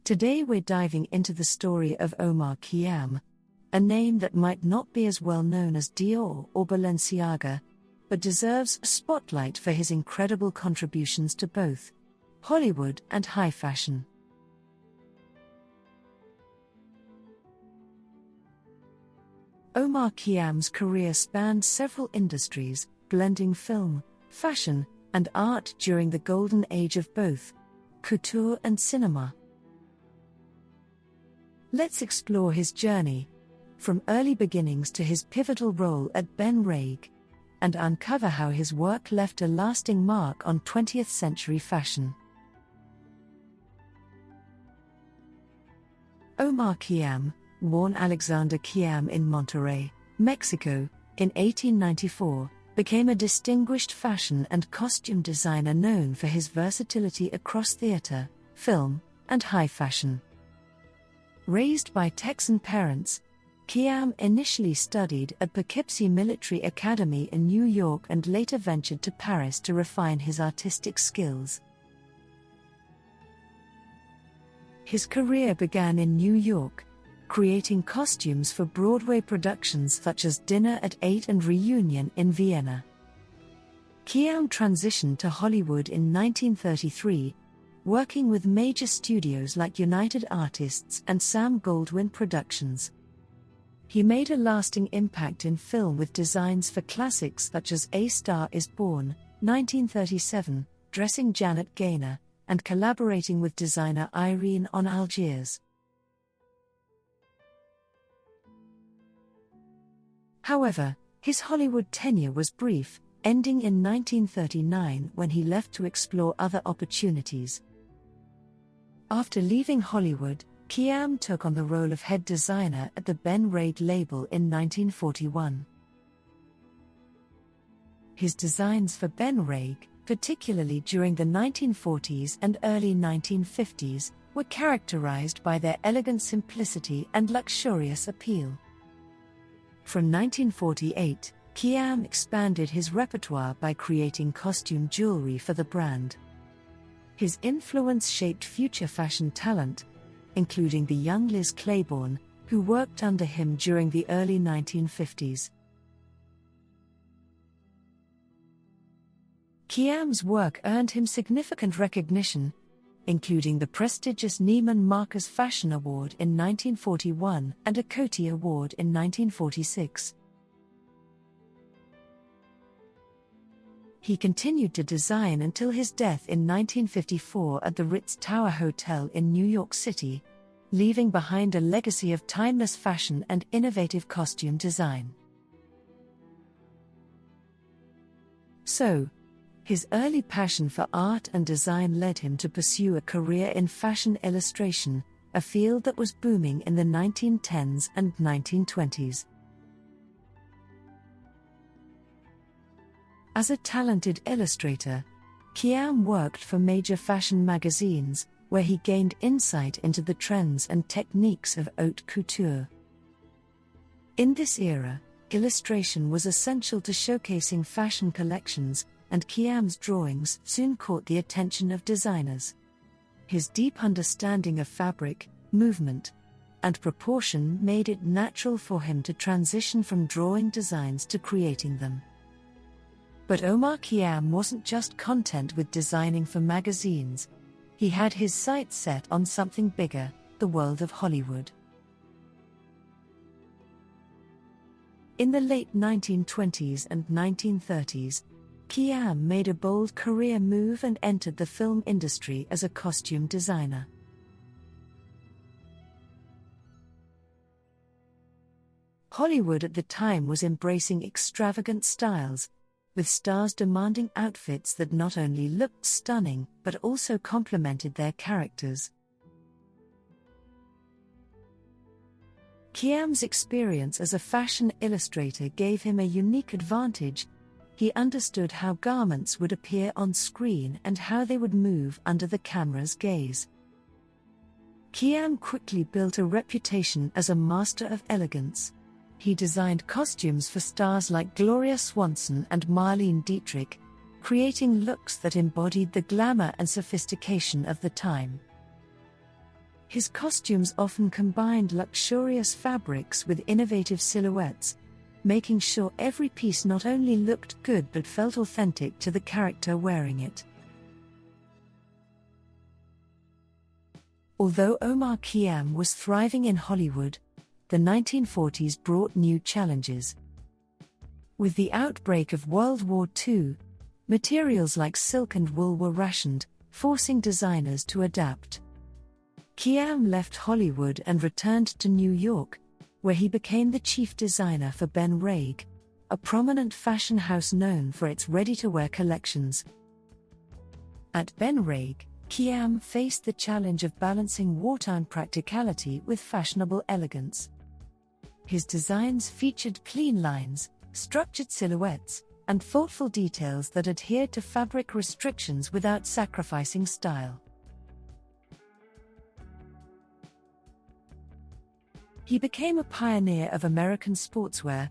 Today we're diving into the story of Omar Kiam, a name that might not be as well known as Dior or Balenciaga, but deserves a spotlight for his incredible contributions to both Hollywood and high fashion. Omar Kiam's career spanned several industries, blending film, fashion, and art during the golden age of both couture and cinema. Let's explore his journey, from early beginnings to his pivotal role at Ben Reig, and uncover how his work left a lasting mark on 20th century fashion. Omar Kiam, born Alexander Kiam in Monterrey, Mexico, in 1894, became a distinguished fashion and costume designer known for his versatility across theater, film, and high fashion. Raised by Texan parents, Kiam initially studied at Poughkeepsie Military Academy in New York and later ventured to Paris to refine his artistic skills. His career began in New York, creating costumes for Broadway productions such as Dinner at 8 and Reunion in Vienna. Kiam transitioned to Hollywood in 1933, working with major studios like United Artists and Sam Goldwyn Productions. He made a lasting impact in film with designs for classics such as A Star is Born, 1937, dressing Janet Gaynor, and collaborating with designer Irene on Algiers. However, his Hollywood tenure was brief, ending in 1939 when he left to explore other opportunities. After leaving Hollywood, Kiam took on the role of head designer at the Ben Reig label in 1941. His designs for Ben Reig, particularly during the 1940s and early 1950s, were characterized by their elegant simplicity and luxurious appeal. From 1948, Kiam expanded his repertoire by creating costume jewelry for the brand. His influence shaped future fashion talent, including the young Liz Claiborne, who worked under him during the early 1950s. Kiam's work earned him significant recognition, including the prestigious Neiman Marcus Fashion Award in 1941 and a Coty Award in 1946. He continued to design until his death in 1954 at the Ritz Tower Hotel in New York City, leaving behind a legacy of timeless fashion and innovative costume design. So, his early passion for art and design led him to pursue a career in fashion illustration, a field that was booming in the 1910s and 1920s. As a talented illustrator, Kiam worked for major fashion magazines, where he gained insight into the trends and techniques of haute couture. In this era, illustration was essential to showcasing fashion collections, and Kiam's drawings soon caught the attention of designers. His deep understanding of fabric, movement, and proportion made it natural for him to transition from drawing designs to creating them. But Omar Kiam wasn't just content with designing for magazines. He had his sights set on something bigger, the world of Hollywood. In the late 1920s and 1930s, Kiam made a bold career move and entered the film industry as a costume designer. Hollywood at the time was embracing extravagant styles, with stars demanding outfits that not only looked stunning but also complemented their characters. Kiam's experience as a fashion illustrator gave him a unique advantage. He understood how garments would appear on screen and how they would move under the camera's gaze. Kiam quickly built a reputation as a master of elegance. He designed costumes for stars like Gloria Swanson and Marlene Dietrich, creating looks that embodied the glamour and sophistication of the time. His costumes often combined luxurious fabrics with innovative silhouettes, making sure every piece not only looked good but felt authentic to the character wearing it. Although Omar Kiam was thriving in Hollywood, the 1940s brought new challenges. With the outbreak of World War II, materials like silk and wool were rationed, forcing designers to adapt. Kiam left Hollywood and returned to New York, where he became the chief designer for Ben Reig, a prominent fashion house known for its ready-to-wear collections. At Ben Reig, Kiam faced the challenge of balancing wartime practicality with fashionable elegance. His designs featured clean lines, structured silhouettes, and thoughtful details that adhered to fabric restrictions without sacrificing style. He became a pioneer of American sportswear,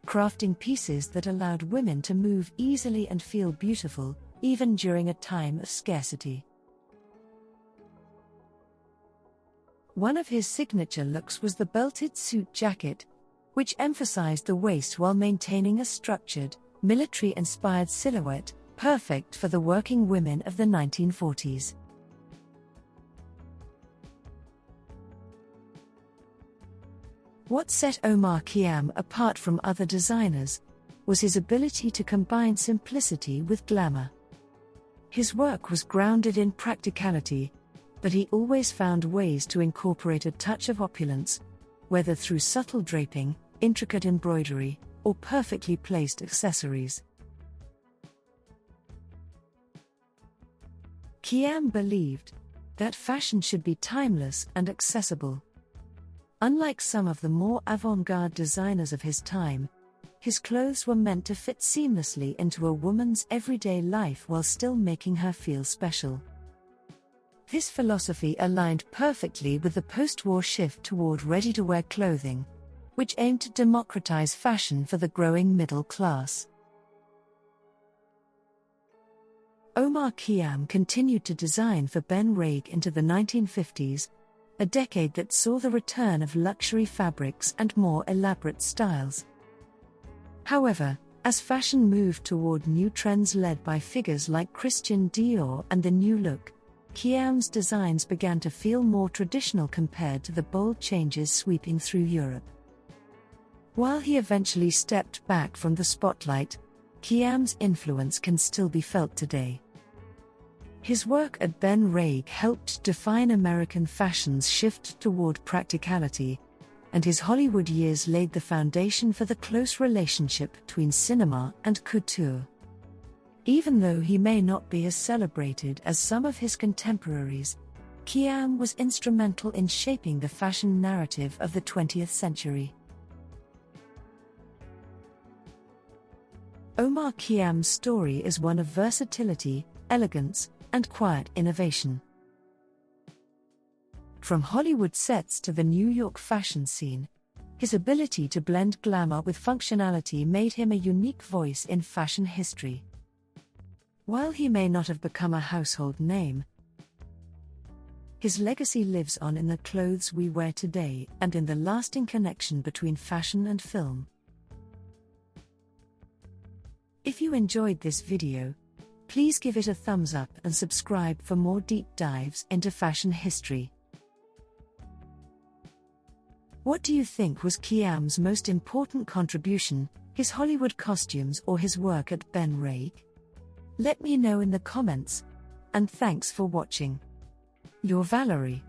crafting pieces that allowed women to move easily and feel beautiful, even during a time of scarcity. One of his signature looks was the belted suit jacket, which emphasized the waist while maintaining a structured, military-inspired silhouette, perfect for the working women of the 1940s. What set Omar Kiam apart from other designers was his ability to combine simplicity with glamour. His work was grounded in practicality, but he always found ways to incorporate a touch of opulence, whether through subtle draping, intricate embroidery, or perfectly placed accessories. Kiam believed that fashion should be timeless and accessible. Unlike some of the more avant-garde designers of his time, his clothes were meant to fit seamlessly into a woman's everyday life while still making her feel special. This philosophy aligned perfectly with the post-war shift toward ready-to-wear clothing, which aimed to democratize fashion for the growing middle class. Omar Kiam continued to design for Ben Reig into the 1950s, a decade that saw the return of luxury fabrics and more elaborate styles. However, as fashion moved toward new trends led by figures like Christian Dior and the New Look, Kiam's designs began to feel more traditional compared to the bold changes sweeping through Europe. While he eventually stepped back from the spotlight, Kiam's influence can still be felt today. His work at Ben Reig helped define American fashion's shift toward practicality, and his Hollywood years laid the foundation for the close relationship between cinema and couture. Even though he may not be as celebrated as some of his contemporaries, Kiam was instrumental in shaping the fashion narrative of the 20th century. Omar Kiam's story is one of versatility, elegance, and quiet innovation. From Hollywood sets to the New York fashion scene, his ability to blend glamour with functionality made him a unique voice in fashion history. While he may not have become a household name, his legacy lives on in the clothes we wear today and in the lasting connection between fashion and film. If you enjoyed this video, please give it a thumbs up and subscribe for more deep dives into fashion history. What do you think was Kiam's most important contribution, his Hollywood costumes or his work at Ben Reig? Let me know in the comments. And thanks for watching. Your Valerie.